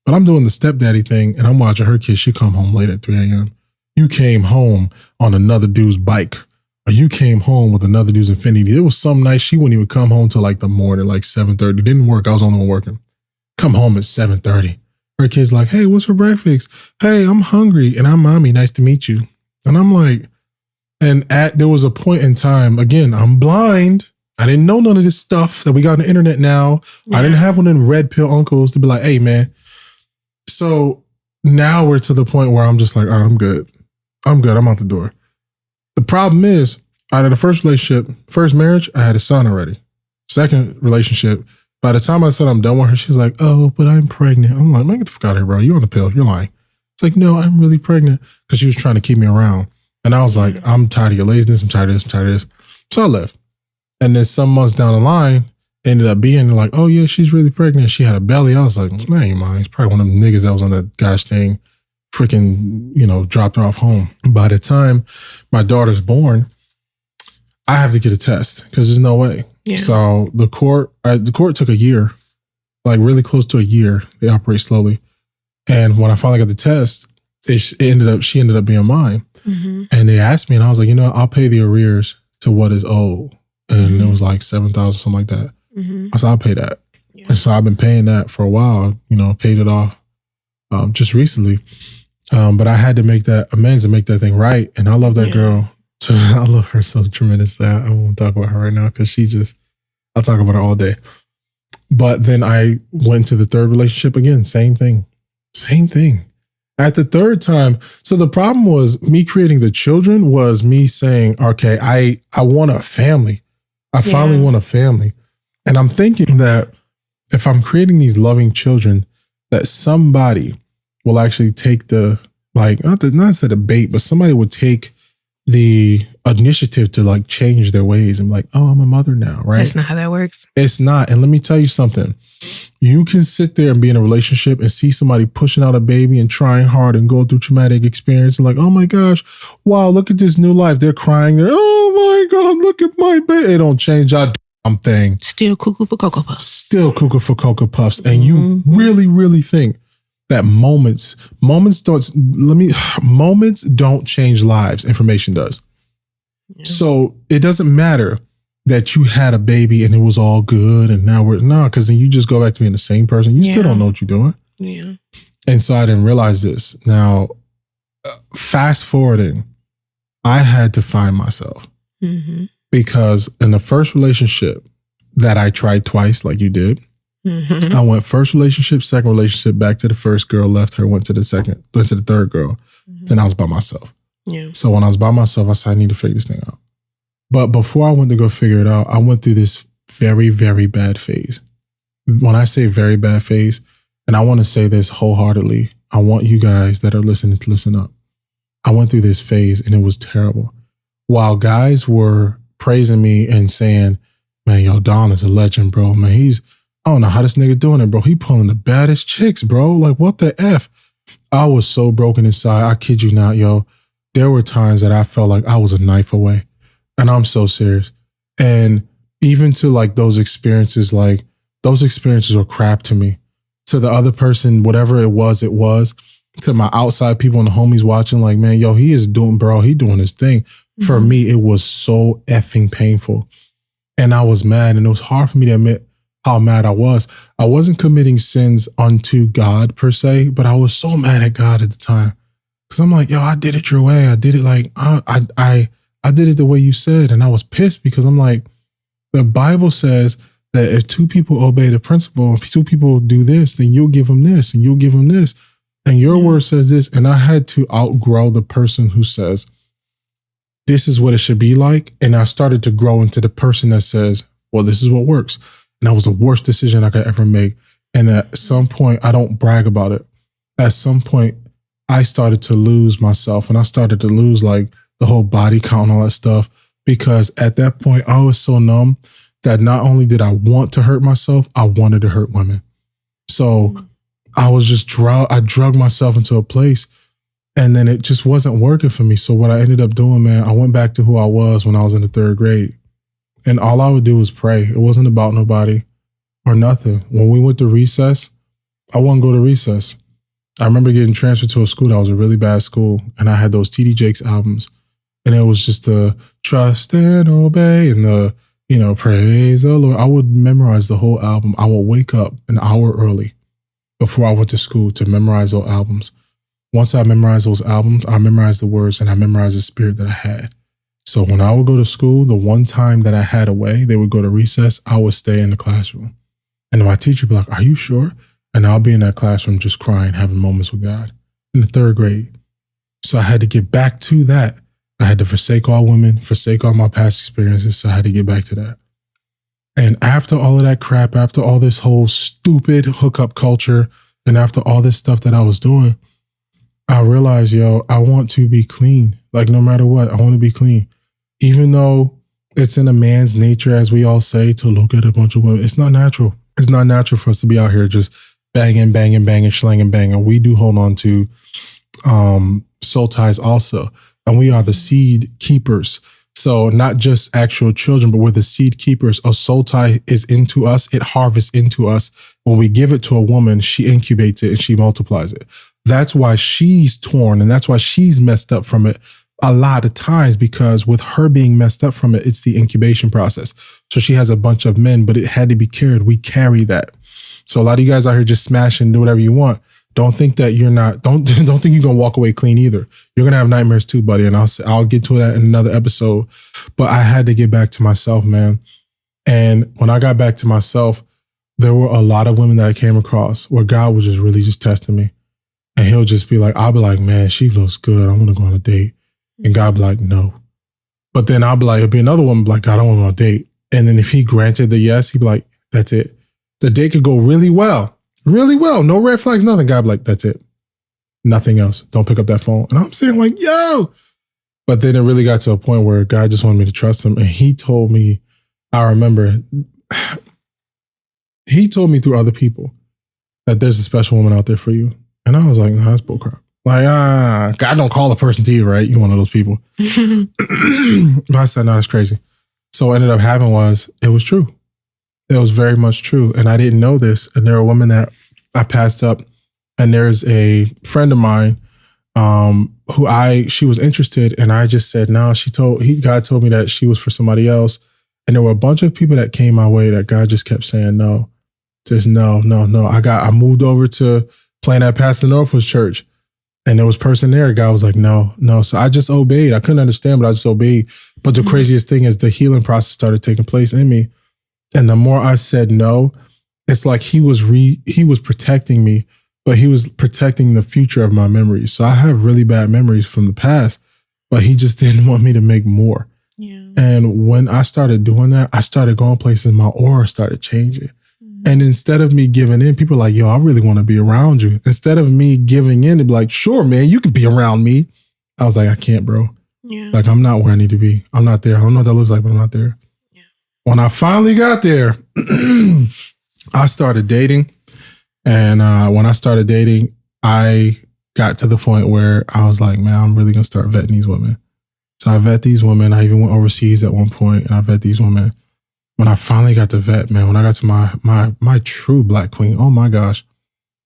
But I'm doing the stepdaddy thing and I'm watching her kids. She come home late at 3 a.m. You came home on another dude's bike. Or you came home with another dude's Infiniti. It was some nights she wouldn't even come home till like the morning, like 7:30. It didn't work. I was the only one working. Come home at 7:30. Her kid's like, hey, what's for breakfast? Hey, I'm hungry. And I'm mommy. Nice to meet you. And I'm like, there was a point in time, again, I'm blind. I didn't know none of this stuff that we got on the internet now. Yeah. I didn't have one of them red pill uncles to be like, hey, man. So now we're to the point where I'm just like, all right, I'm good. I'm out the door. The problem is, out of the first relationship, first marriage, I had a son already. Second relationship, by the time I said I'm done with her, she's like, oh, but I'm pregnant. I'm like, man, get the fuck out of here, bro. You're on the pill. You're lying. It's like, no, I'm really pregnant. Because she was trying to keep me around. And I was like, I'm tired of your laziness. I'm tired of this. I'm tired of this. So I left. And then some months down the line, ended up being like, oh yeah, she's really pregnant. She had a belly. I was like, man, you mind. It's probably one of them niggas that was on that gosh thing, freaking, you know, dropped her off home. By the time my daughter's born, I have to get a test because there's no way. Yeah. So the court took a year, like really close to a year. They operate slowly. And when I finally got the test, she ended up being mine. Mm-hmm. And they asked me and I was like, you know, I'll pay the arrears to what is owed. And it was like $7,000, something like that. Mm-hmm. I said, I'll pay that. Yeah. And so I've been paying that for a while, you know, paid it off just recently. But I had to make that amends and make that thing right. And I love that girl. I love her so tremendously. I won't talk about her right now because I'll talk about her all day. But then I went to the third relationship again. Same thing. At the third time, so the problem was me creating the children was me saying, okay, I want a family. I finally want a family. And I'm thinking that if I'm creating these loving children, that somebody will actually take the, like, not to the bait, but somebody would take the initiative to like change their ways and be like, oh, I'm a mother now, right? That's not how that works. It's not. And let me tell you something. You can sit there and be in a relationship and see somebody pushing out a baby and trying hard and going through traumatic experience and like, oh my gosh, wow, look at this new life. They're crying. They're, oh my God, look at my baby. It don't change our damn thing. Still cuckoo for Cocoa Puffs. And you really, really think that moments don't change lives. Information does. Yeah. So it doesn't matter that you had a baby and it was all good and now because then you just go back to being the same person. You still don't know what you're doing. Yeah. And so I didn't realize this. Now, fast forwarding, I had to find myself because in the first relationship that I tried twice, like you did, I went first relationship, second relationship, back to the first girl, left her, went to the third girl. Then I was by myself. Yeah. So when I was by myself, I said, I need to figure this thing out. But before I went to go figure it out, I went through this very, very bad phase. When I say very bad phase, and I want to say this wholeheartedly, I want you guys that are listening to listen up. I went through this phase and it was terrible. While guys were praising me and saying, man, yo, Dahn is a legend, bro. Man, I don't know how this nigga doing it, bro. He pulling the baddest chicks, bro. Like, what the F? I was so broken inside. I kid you not, yo. There were times that I felt like I was a knife away. And I'm so serious. And even to like those experiences were crap to me. To the other person, whatever it was. To my outside people and the homies watching, like, man, yo, he doing his thing. For me, it was so effing painful. And I was mad, and it was hard for me to admit how mad I was. I wasn't committing sins unto God per se, but I was so mad at God at the time. Because I'm like, yo, I did it your way. I did it like, I did it the way you said. And I was pissed because I'm like, the Bible says that if two people obey the principle, if two people do this, then you'll give them this and you'll give them this. And your word says this. And I had to outgrow the person who says, this is what it should be like. And I started to grow into the person that says, well, this is what works. And that was the worst decision I could ever make. And at some point, I don't brag about it. At some point, I started to lose myself, and I started to lose like the whole body count and all that stuff. Because at that point, I was so numb that not only did I want to hurt myself, I wanted to hurt women. So I was just I drug myself into a place, and then it just wasn't working for me. So what I ended up doing, man, I went back to who I was when I was in the 3rd grade. And all I would do was pray. It wasn't about nobody or nothing. When we went to recess, I wouldn't go to recess. I remember getting transferred to a school that was a really bad school, and I had those T.D. Jakes albums. And it was just the trust and obey and the, praise the Lord. I would memorize the whole album. I would wake up an hour early before I went to school to memorize those albums. Once I memorized those albums, I memorized the words and I memorized the spirit that I had. So when I would go to school, the one time that I had away, they would go to recess, I would stay in the classroom. And my teacher would be like, are you sure? And I'll be in that classroom just crying, having moments with God in the 3rd grade. So I had to get back to that. I had to forsake all women, forsake all my past experiences. So I had to get back to that. And after all of that crap, after all this whole stupid hookup culture, and after all this stuff that I was doing, I realized, I want to be clean. Like no matter what, I want to be clean. Even though it's in a man's nature, as we all say, to look at a bunch of women, it's not natural. It's not natural for us to be out here just banging, slanging, banging. We do hold on to soul ties also. And we are the seed keepers. So not just actual children, but we're the seed keepers. A soul tie is into us. It harvests into us. When we give it to a woman, she incubates it and she multiplies it. That's why she's torn, and that's why she's messed up from it a lot of times, because with her being messed up from it, it's the incubation process. So she has a bunch of men, but it had to be carried. We carry that. So a lot of you guys out here just smash and do whatever you want. Don't think that you're not, don't think you're going to walk away clean either. You're going to have nightmares too, buddy. And I'll get to that in another episode. But I had to get back to myself, man. And when I got back to myself, there were a lot of women that I came across where God was just really just testing me. And he'll just be like, I'll be like, man, she looks good. I want to go on a date. And God be like, no. But then I'll be like, it'll be another woman be like, God, I don't want to go on a date. And then if he granted the yes, he'd be like, that's it. The date could go really well. Really well. No red flags, nothing. God be like, that's it. Nothing else. Don't pick up that phone. And I'm sitting like, yo. But then it really got to a point where God just wanted me to trust him. And he told me, I remember, he told me through other people that there's a special woman out there for you. And I was like, nah, that's bullcrap. Like, God don't call a person to you, right? You're one of those people. But I said, no, that's crazy. So what ended up happening was, it was true. It was very much true. And I didn't know this. And there were women that I passed up. And there's a friend of mine she was interested. And I just said, no, God told me that she was for somebody else. And there were a bunch of people that came my way that God just kept saying, no, just no. I moved over to playing at Pastor Norfolk's church. And there was a person there. God was like, no. So I just obeyed. I couldn't understand, but I just obeyed. But the craziest thing is the healing process started taking place in me. And the more I said no, it's like he was protecting me, but he was protecting the future of my memories. So I have really bad memories from the past, but he just didn't want me to make more. Yeah. And when I started doing that, I started going places. My aura started changing. And instead of me giving in, people are like, yo, I really want to be around you. Instead of me giving in, they'd be like, sure, man, you can be around me. I was like, I can't, bro. Yeah. Like, I'm not where I need to be. I'm not there. I don't know what that looks like, but I'm not there. Yeah. When I finally got there, I started dating. And when I started dating, I got to the point where I was like, man, I'm really going to start vetting these women. So I vet these women. I even went overseas at one point and I vet these women. When I finally got to vet, man, when I got to my true black queen, oh my gosh,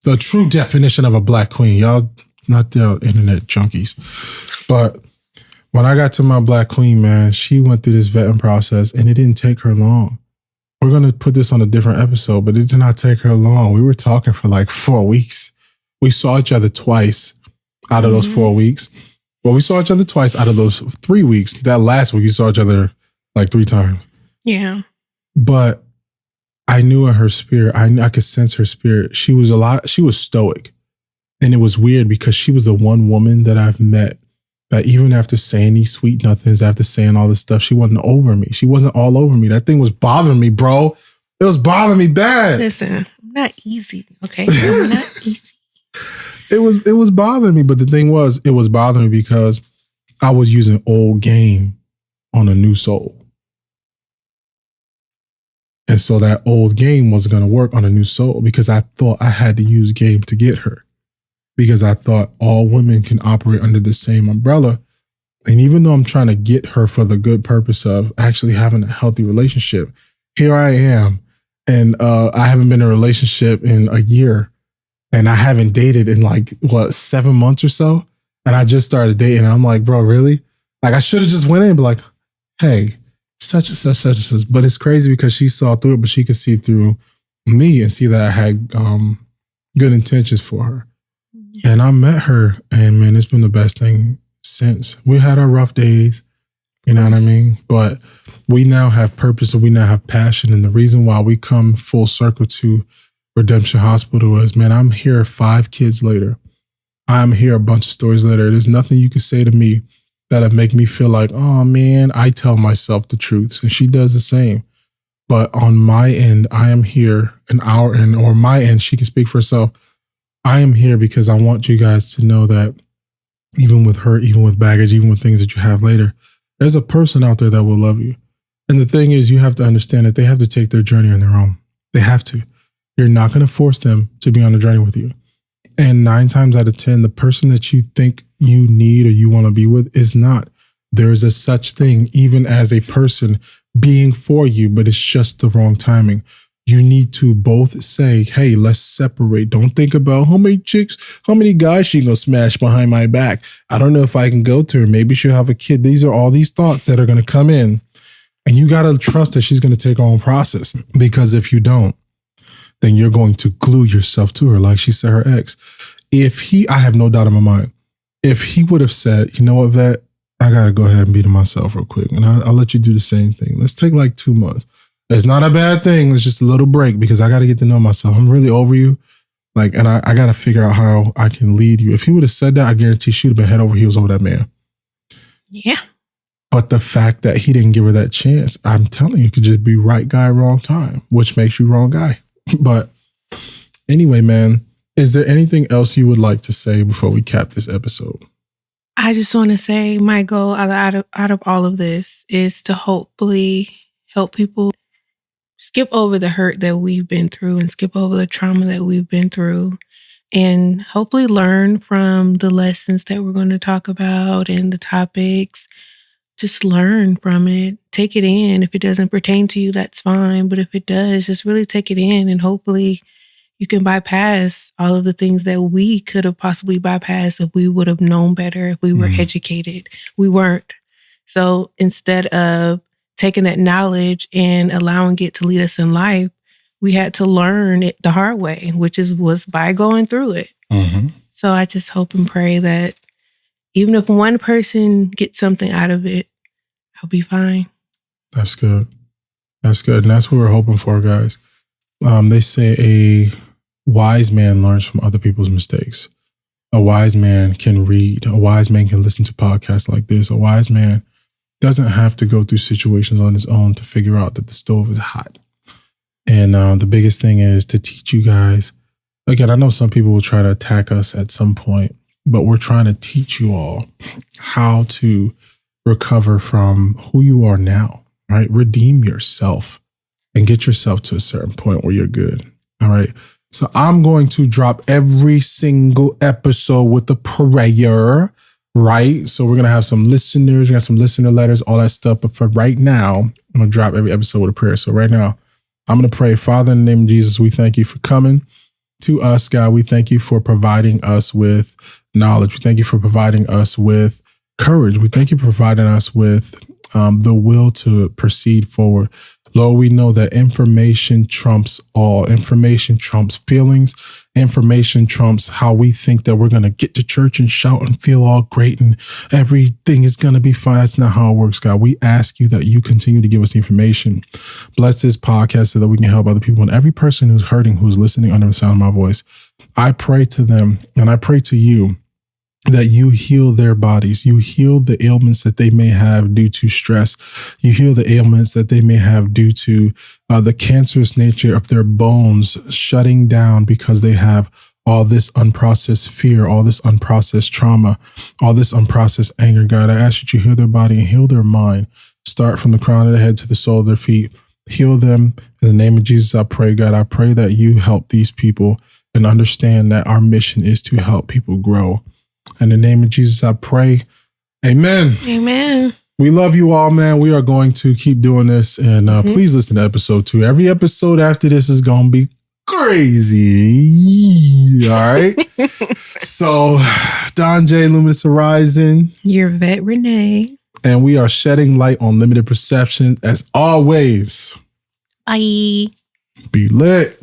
the true definition of a black queen, y'all not the internet junkies. But when I got to my Black Queen, man, she went through this vetting process and it didn't take her long. We're going to put this on a different episode, but it did not take her long. We were talking for like 4 weeks. We saw each other twice out of those 4 weeks. Well, we saw each other twice out of those 3 weeks. That last week, you saw each other like 3 times. Yeah. But I knew in her spirit, I could sense her spirit. She was stoic. And it was weird because she was the one woman that I've met that even after saying these sweet nothings, after saying all this stuff, she wasn't over me. She wasn't all over me. That thing was bothering me, bro. It was bothering me bad. Listen, I'm not easy, okay? I'm not easy. It was bothering me. But the thing was, it was bothering me because I was using old game on a new soul. And so that old game wasn't going to work on a new soul because I thought I had to use game to get her. Because I thought all women can operate under the same umbrella. And even though I'm trying to get her for the good purpose of actually having a healthy relationship, here I am. And I haven't been in a relationship in a year. And I haven't dated in 7 months or so. And I just started dating. And I'm like, bro, really? Like, I should have just went in and be like, hey, such and such, such and such. But it's crazy because she saw through it, but she could see through me and see that I had good intentions for her. And I met her, and man, it's been the best thing since. We had our rough days, you know what I mean? But we now have purpose and we now have passion. And the reason why we come full circle to Redemption Hospital is, man, I'm here 5 kids later. I'm here a bunch of stories later. There's nothing you can say to me that'll make me feel like, oh man, I tell myself the truth. And she does the same. But on my end, I am here, an hour in, or my end, she can speak for herself. I am here because I want you guys to know that even with hurt, even with baggage, even with things that you have later, there's a person out there that will love you. And the thing is, you have to understand that they have to take their journey on their own. They have to. You're not going to force them to be on the journey with you. And 9 times out of 10, the person that you think you need or you want to be with is not. There is a such thing, even as a person being for you, but it's just the wrong timing. You need to both say, hey, let's separate. Don't think about how many guys she gonna smash behind my back. I don't know if I can go to her. Maybe she'll have a kid. These are all these thoughts that are going to come in. And you got to trust that she's going to take her own process. Because if you don't, then you're going to glue yourself to her. Like she said, her ex. I have no doubt in my mind, if he would have said, you know what, Vet, I got to go ahead and be to myself real quick. And I'll let you do the same thing. Let's take like 2 months. It's not a bad thing. It's just a little break because I got to get to know myself. I'm really over you. And I got to figure out how I can lead you. If he would have said that, I guarantee she would have been head over heels over that man. Yeah. But the fact that he didn't give her that chance, I'm telling you, it could just be right guy, wrong time, which makes you wrong guy. But anyway, man, is there anything else you would like to say before we cap this episode? I just want to say my goal out of all of this is to hopefully help people skip over the hurt that we've been through and skip over the trauma that we've been through and hopefully learn from the lessons that we're going to talk about and the topics. Just learn from it. Take it in. If it doesn't pertain to you, that's fine. But if it does, just really take it in and hopefully you can bypass all of the things that we could have possibly bypassed if we would have known better, if we were educated. We weren't. So instead of taking that knowledge and allowing it to lead us in life, we had to learn it the hard way, which was by going through it. Mm-hmm. So I just hope and pray that even if one person gets something out of it, I'll be fine. That's good. That's good. And that's what we're hoping for, guys. They say a wise man learns from other people's mistakes. A wise man can read. A wise man can listen to podcasts like this. A wise man doesn't have to go through situations on his own to figure out that the stove is hot. And the biggest thing is to teach you guys. Again, I know some people will try to attack us at some point, but we're trying to teach you all how to recover from who you are now, right? Redeem yourself and get yourself to a certain point where you're good. All right. So I'm going to drop every single episode with a prayer, right? So we're going to have some listeners, we got some listener letters, all that stuff. But for right now, I'm going to drop every episode with a prayer. So right now, I'm going to pray. Father, in the name of Jesus, we thank you for coming to us, God. We thank you for providing us with knowledge. We thank you for providing us with courage. We thank you for providing us with the will to proceed forward. Lord, we know that information trumps all. Information trumps feelings. Information trumps how we think that we're going to get to church and shout and feel all great and everything is going to be fine. That's not how it works, God. We ask you that you continue to give us information. Bless this podcast so that we can help other people and every person who's hurting, who's listening under the sound of my voice. I pray to them and I pray to you that you heal their bodies. You heal the ailments that they may have due to stress. You heal the ailments that they may have due to the cancerous nature of their bones shutting down because they have all this unprocessed fear, all this unprocessed trauma, all this unprocessed anger. God, I ask that you heal their body and heal their mind. Start from the crown of their head to the sole of their feet. Heal them. In the name of Jesus, I pray, God, I pray that you help these people and understand that our mission is to help people grow. In the name of Jesus, I pray. Amen. Amen. We love you all, man. We are going to keep doing this. And please listen to episode 2. Every episode after this is going to be crazy. All right. So, Dahn J, Luminous Horizon. Yrvette Renae. And we are shedding light on limited perception as always. Bye. Be lit.